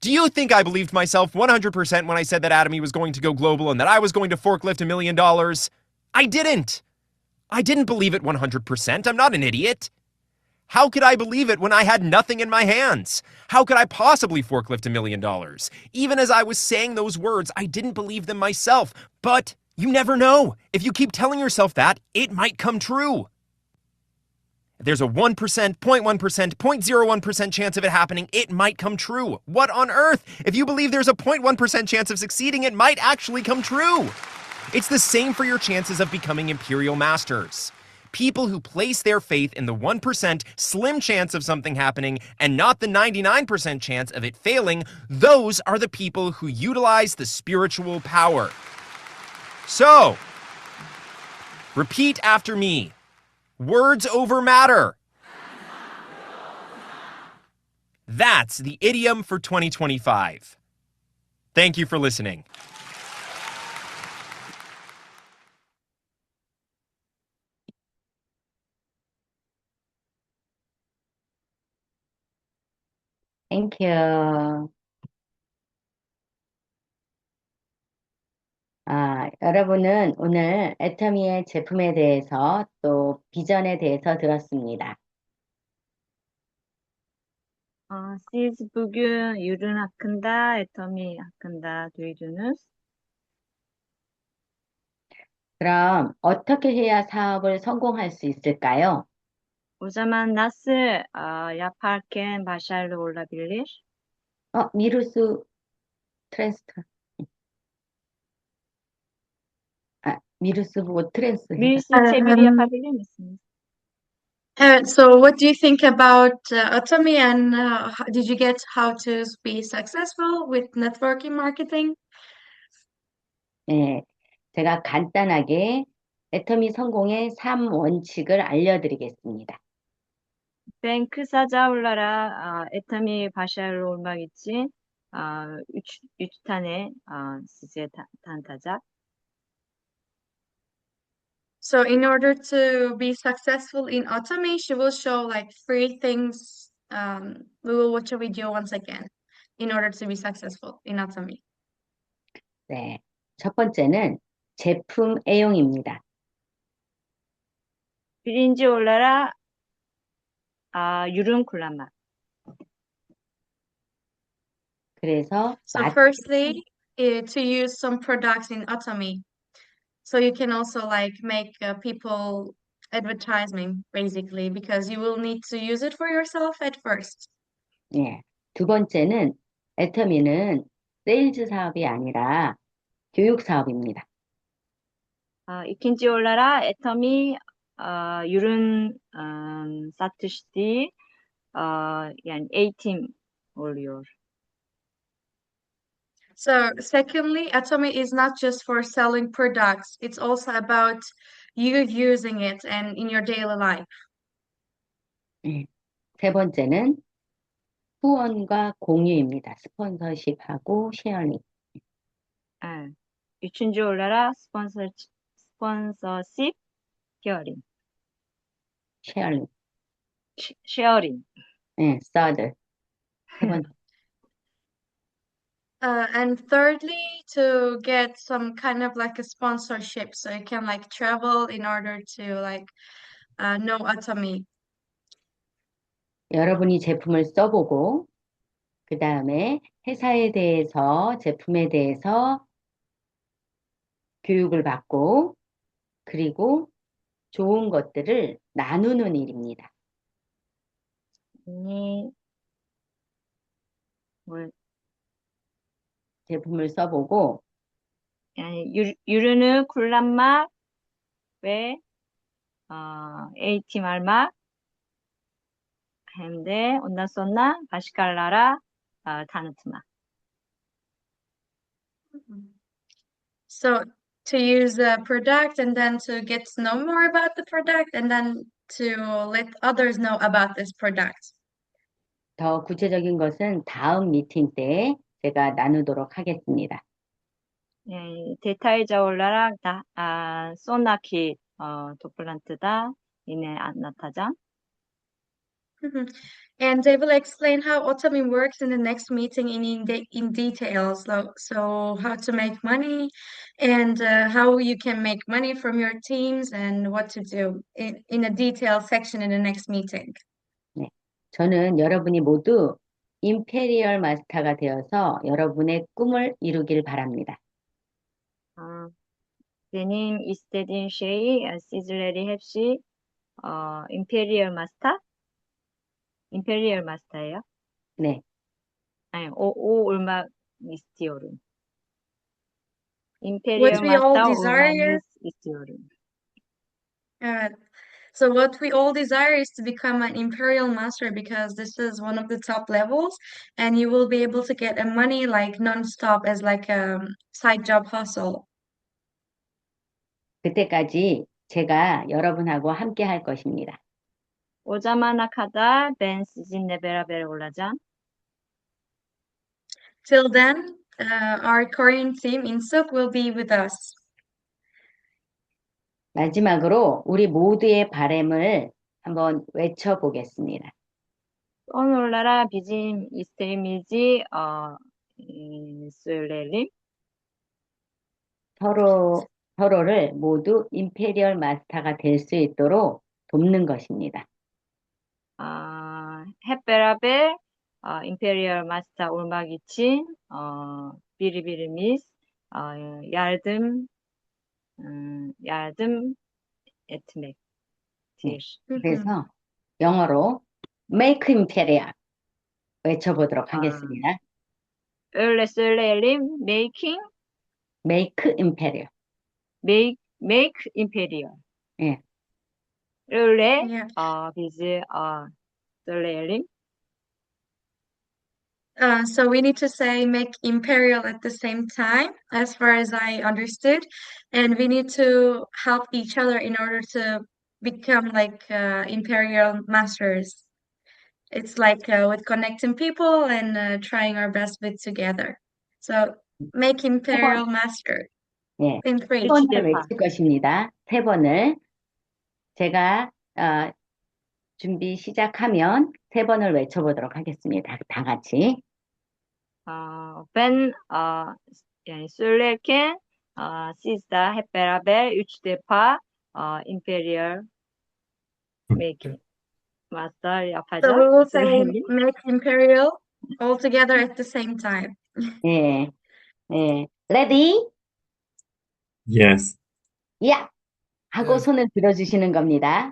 Do you think I believed myself 100% when I said that Atomy was going to go global and that I was going to forklift $1 million? I didn't. I didn't believe it 100%. I'm not an idiot. How could I believe it when I had nothing in my hands? How could I possibly forklift $1 million? Even as I was saying those words, I didn't believe them myself. But you never know. If you keep telling yourself that, it might come true. If there's a 1%, 0.1%, 0.01% chance of it happening, it might come true. What on earth? If you believe there's a 0.1% chance of succeeding, it might actually come true. It's the same for your chances of becoming Imperial Masters. People who place their faith in the 1% slim chance of something happening and not the 99% chance of it failing, those are the people who utilize the spiritual power. So, repeat after me. Words over matter. That's the idiom for 2025. Thank you for listening. Thank you. 여러분은 오늘 애터미의 제품에 대해서 또 비전에 대해서 들었습니다. Siz bugün ürün hakkında, atomi hakkında duydunuz. 그럼 어떻게 해야 사업을 성공할 수 있을까요? O zaman nasıl yaparken başarılı olabilir? 미루스 트랜스터. 미루스 보고 트랜스 해봐. Birisi çeviri yapabilir misiniz? So what do you think about Atomy and did you get how to be successful with networking marketing? 네, 제가 간단하게 애터미 성공의 3원칙을 알려드리겠습니다. Ben kısaca onlara atomi başarılı olmak için üç tane size tanıtacak. So in order to be successful in Atomy, she will show like 3 things. We will watch a video once again in order to be successful in Atomy. 네, 첫 번째는 제품 애용입니다. Birinci olarak ürün kullanmak. 그래서 So firstly, to use some products in Atomy. So you can also like make people advertising basically because you will need to use it for yourself at first. 예, 두 번째는 애터미는 세일즈 사업이 아니라 교육 사업입니다. İkinci olarak atomi ürün satış değil, yani eğitim oluyor. So secondly, Atomy is not just for selling products. It's also about you using it and in your daily life. 예, 세 번째는 후원과 공유입니다. 스폰서십하고 쉐어링. Evet. Üçüncü olarak sponsorship, sharing. 쉐어링. Sharing. 예, third. 세 번째. And thirdly, to get some kind of like a sponsorship, so you can like travel in order to like know Atomy. 여러분이 제품을 써보고 그 다음에 회사에 대해서 제품에 대해서 교육을 받고 그리고 좋은 것들을 나누는 일입니다. 뭐, 제품을 써보고 유르는 쿨란막 ve eğitim almak hem de ondan sonra başkalarına tanıtmak. So to use a product and then to get to know more about the product and then to let others know about this product. 더 구체적인 것은 다음 미팅 때 제가 나누도록 하겠습니다. detaylıca olarak da sonraki toplantıda yine anlatacağım. And they will explain how Otomin works in the next meeting in details. So how to make money and how you can make money from your teams and what to do in a detailed section in the next meeting. 네. 저는 여러분이 모두 임페리얼 마스터가 되어서 여러분의 꿈을 이루길 바랍니다. Benim istediğim şeyi sizleri hepsi Imperial Master? Imperial Master예요? 네. 아니, 오 올mak istiyorum. What Imperial we all Master desire, olmak istiyorum. so what we all desire is to become an imperial master because this is one of the top levels, and you will be able to get a money like non-stop as like a side job hustle. 그때까지 제가 여러분하고 함께 할 것입니다. O zamana kadar ben sizinle beraber olacağım. Till then, our Korean team Insuk will be with us. 마지막으로 우리 모두의 바램을 한번 외쳐보겠습니다. Son olarak bizim isteğimizi söyleyelim. 서로를 모두 임페리얼 마스터가 될 수 있도록 돕는 것입니다. hep beraber Imperial Master olmak için birbirimiz yardım etmektir. 그래서 영어로 make imperial 외쳐보도록 하겠습니다. öyle söyleyelim. make imperial. Make Imperial. 예. öyle Yeah. bizi söyleyelim. So we need to say make imperial at the same time, as far as I understood, and we need to help each other in order to become like imperial masters. It's like with connecting people and trying our best with together. So make imperial master 예. in 세 French. 번을 외칠 것입니다. 세 번을. 제가 준비 시작하면 세 번을 외쳐보도록 하겠습니다. 다 같이. Ben yani söylerken siz de hep beraber 3 defa Imperial Make Master So we yapacağız. will say Söyleyelim. make imperial all together at the same time. 예. 예. Ready? Yes. 야! 하고 Yes. 손을 들어주시는 겁니다.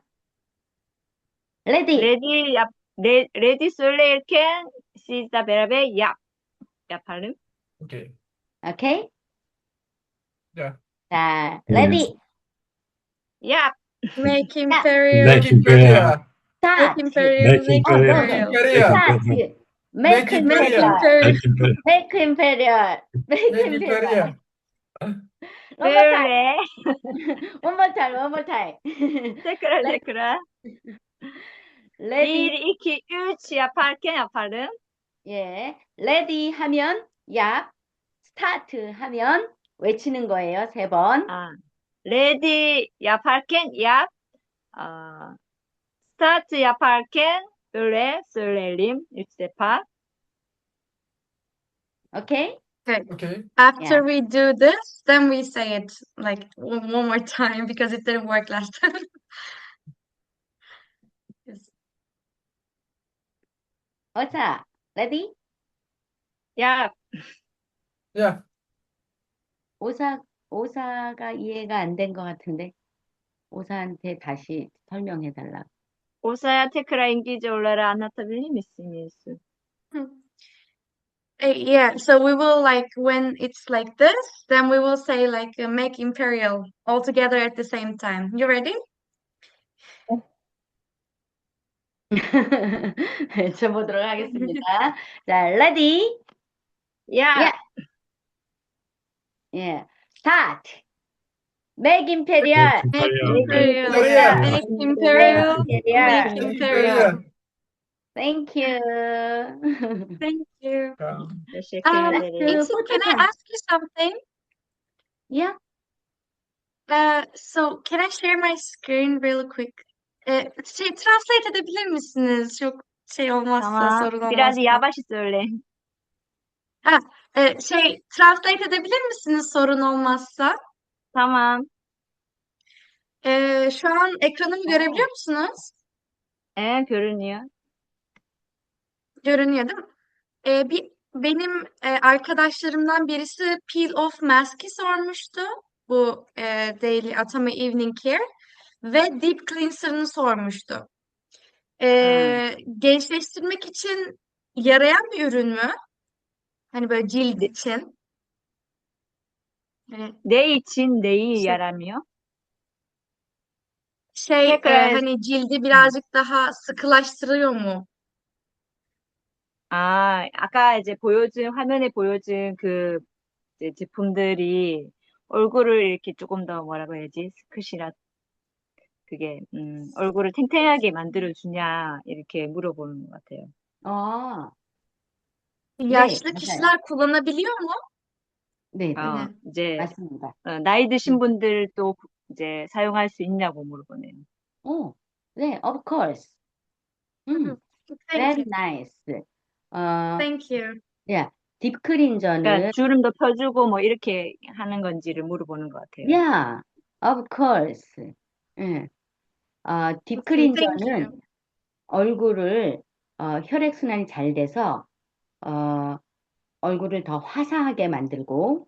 Ready? Ready söylerken siz de beraber yapalım. Okay. 오케이? Yeah. 자, ready? Yap. Make imperial. Make imperial. Make start! imperial. Make Make imperial. imperial. Imperial. start! Make Make imperial! Make imperial. Make imperial! Make Make imperial! Imperial. One more time! Böyle. One more time! One more time! Tekrar. Ready? 1, 2, 3 yaparken yapalım. 예. ready 하면 야, start 하면 외치는 거예요. 3번. Ready yaparken yap. Start yaparken böyle söyleyelim 3 defa. 오케이? Okay. Okay. After Yeah. we do this, then we say it like one more time because it didn't work last time. Yes. 어자, ready? Yap. Yeah. 오사가 이해가 안 된 것 같은데. 오사한테 다시 설명해 달라고. Osa'ya tekrar İngilizce olarak anlatabilir misiniz? Yeah, so we will like when it's like this, then we will say like make imperial all together at the same time. You ready? 외쳐보도록 하겠습니다. 자, ready? Yeah. 예, start. Make imperial. Make Imperial. imperial. Imperial. Make imperial. Imperial. Make imperial. Thank you. Thank you. teşekkür ederiz. It's, can I ask you something? Yeah. So can I share my screen real quick? Translate edebilir misiniz? Çok şey olmazsa, Tamam. sorun Biraz olmazsa. yavaş söyle. Translate edebilir misiniz sorun olmazsa? Tamam. Şu an ekranımı görebiliyor musunuz? Görünüyor. Görünüyor değil mi? Benim arkadaşlarımdan birisi peel off mask'i sormuştu. Bu Daily Atomy Evening Care. Ve Deep Cleanser'ını sormuştu. Gençleştirmek için yarayan bir ürün mü? Hani böyle cilt için. Hani Ne için neyi Şey- yaramıyor? Tekrar tekrar- hani cildi birazcık daha sıkılaştırıyor mu? 아까 이제 화면에 보여준 그 이제 제품들이 얼굴을 이렇게 조금 더 뭐라고 해야지? 스크시라, 그게, 얼굴을 탱탱하게 만들어주냐, 이렇게 물어보는 것 같아요. Yaşlı 맞아요. kişiler kullanabiliyor mu? 네, 이제, 맞습니다. 나이 드신 분들도 이제 사용할 수 있냐고 물어보네요. 네, of course. Thank Very you. nice. Thank you. 딥 클린저는 그러니까 주름도 펴주고 뭐 이렇게 하는 건지를 물어보는 것 같아요. Yeah, of course. 응. 딥 Okay, thank 클린저는 you. 얼굴을 혈액순환이 잘 돼서 얼굴을 더 화사하게 만들고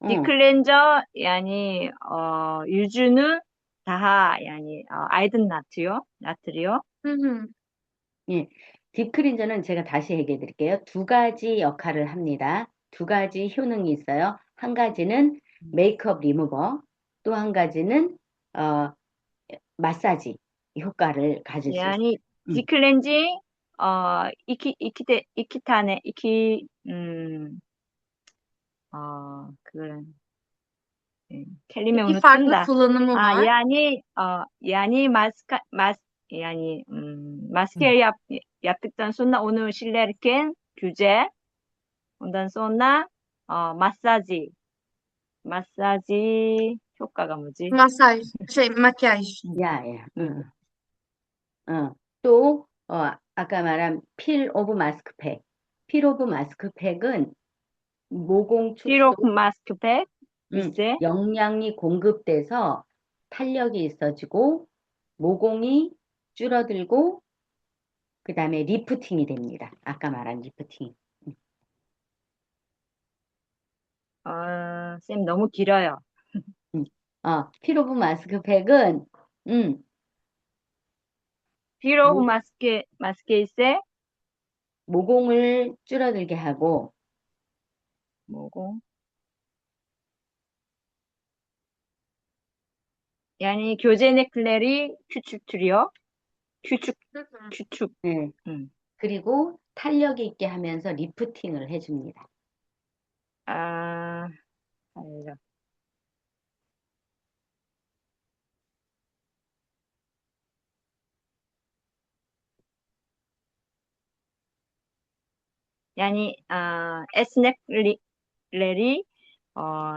디클렌저 야니 유주는 다하 야니 아이든 나트리요. 예, 딥 클린저는 제가 다시 얘기해 드릴게요. 두 가지 역할을 합니다. 두 가지 효능이 있어요. 한 가지는 메이크업 리무버, 또 한 가지는 마사지 효과를 가질 수 있어요. 야니 디클렌징 이키타네 그거는 kelime İki unuttum farklı da. kullanımı var. Yani maske yaptıktan sonra onu silerken güzel. Ondan sonra masaji 효과가 뭐지? Masaj, makyaj. 또 아까 말한 필 오브 마스크팩. 필 오브 마스크팩은 모공 축소, 피로 마스크팩 있어요? 영양이 공급돼서 탄력이 있어지고 모공이 줄어들고 그 다음에 리프팅이 됩니다. 아까 말한 리프팅. 쌤 너무 길어요. 필 오브 마스크팩은 피로 마스크 있어요? 모공을 줄어들게 하고 모공. Yani gözenekleri küçültüyor. küçük. 네. 그리고 탄력이 있게 하면서 리프팅을 해줍니다. 탄력. Yani esnekleri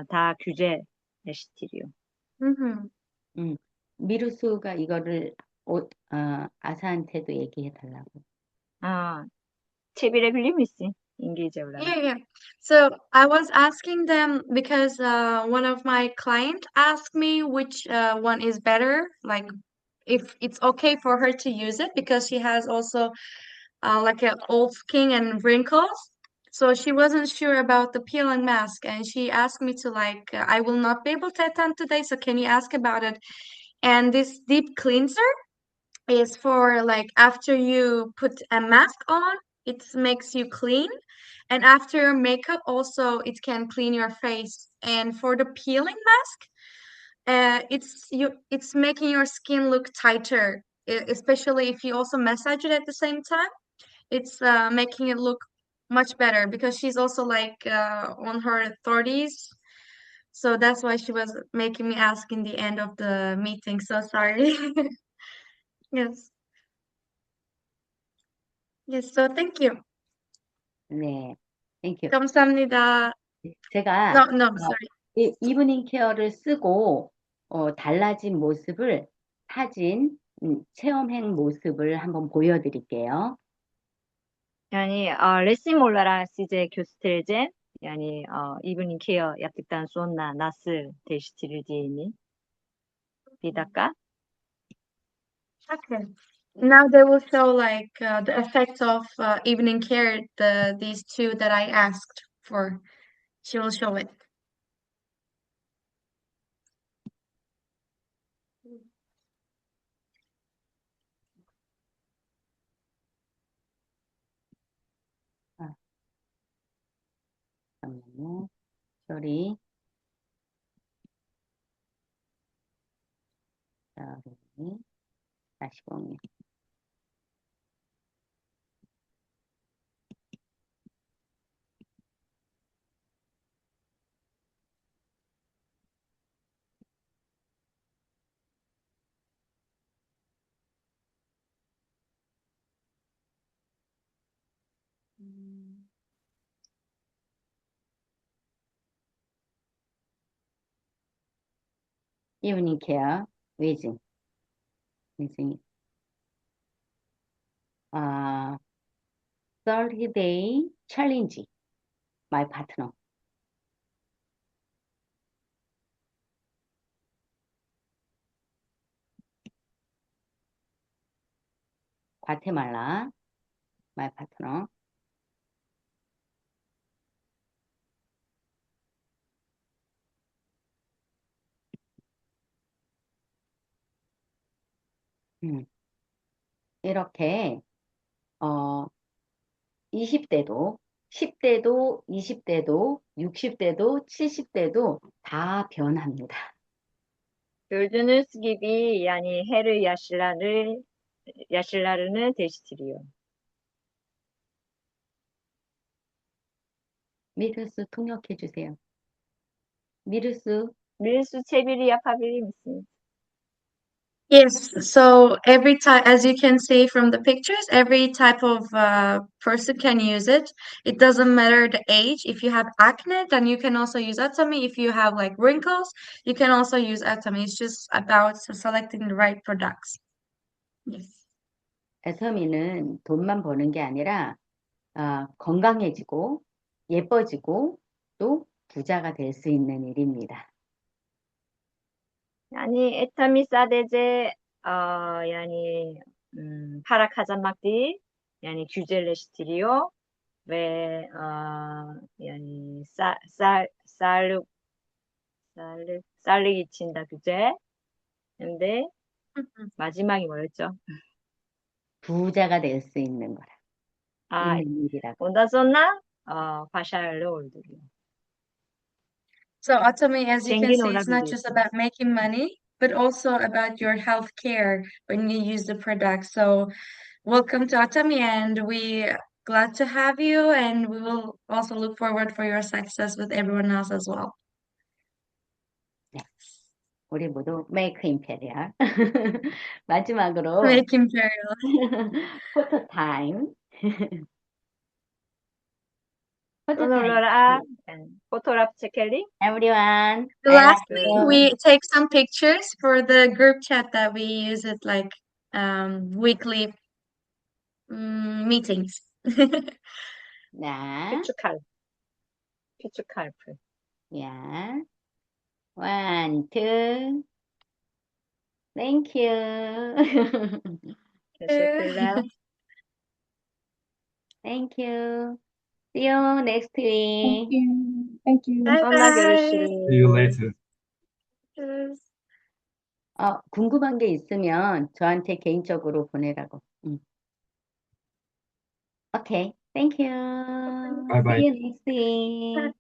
다 규제시키려. 미루수가 이거를 아사한테도 얘기해 달라고. çevirebilir misin İngilizce olarak? Yeah. So I was asking them because one of my clients asked me which one is better, like if it's okay for her to use it because she has also like an old skin and wrinkles. So she wasn't sure about the peeling mask, and she asked me to like I will not be able to attend today, so can you ask about it? And this deep cleanser is for like after you put a mask on, it makes you clean. And after your makeup, also it can clean your face. And for the peeling mask, it's making your skin look tighter, especially if you also massage it at the same time. It's making it look much better because she's also like on her 30s. So that's why she was making me ask in the end of the meeting. So sorry. Yes. Yes. So thank you. 네, 땡큐. 감사합니다. 제가 No, no, sorry. 이브닝 케어를 쓰고 달라진 모습을 사진, 체험행 모습을 한번 보여드릴게요. Yani resim olarak size göstereceğim. Yani evening care yaptıktan sonra nasıl değiştirildiğini. Bir dakika. Okay. Now they will show like the effect of evening care, these two that I asked for. She will show it. 잠깐만요. sorry. sorry. 다시 보면. evening care with 30-day challenge, my partner. 과테말라, my partner. 이렇게 20대도, 10대도, 20대도, 60대도, 70대도 다 변합니다. Gördüğünüz gibi yani her yaşlarını değiştiriyor. 미르스 통역해 주세요. 미르스, Birisi çeviri yapabilir misiniz? Yes, so every type, as you can see from the pictures, every type of person can use it. It doesn't matter the age. If you have acne, then you can also use Atomy. If you have like wrinkles, you can also use Atomy. It's just about selecting the right products. Yes. 애터미는 돈만 버는 게 아니라 건강해지고 예뻐지고 또 부자가 될 수 있는 일입니다. Yani etami sadece yani para kazanmak değil, yani güzelleştiriyor ve yani sağlık için de güzel. hem de Mhm. 마지막이 뭐였죠? 부자가 될 수 있는 거라. 아, 있는 일이라고. ondan sonra başarılı oluyor. So Atomy, as you can Zengin see, it's not just olabiliyorsunuz. about making money, but also about your health care when you use the product. So welcome to Atomy, and we glad to have you, and we will also look forward for your success with everyone else as well. 네. 우리 모두 메이크 임페리얼. 마지막으로 Make imperial. 포토 타임. 포토 손 타임. 올려라. 포토랍 체켈리. Everyone, I Last love week you. we take some pictures for the group chat that we use it like weekly meetings. 자, 퓨추칼프. 야, 1, 2, thank you. teşekkürler. Thank you. See you next Thank week. you. Thank you. Bye sonra bye. görüşürüz. See you later. Yes. 궁금한 게 있으면 저한테 개인적으로 보내라고. 오케이. Thank you. Bye bye. See you next week.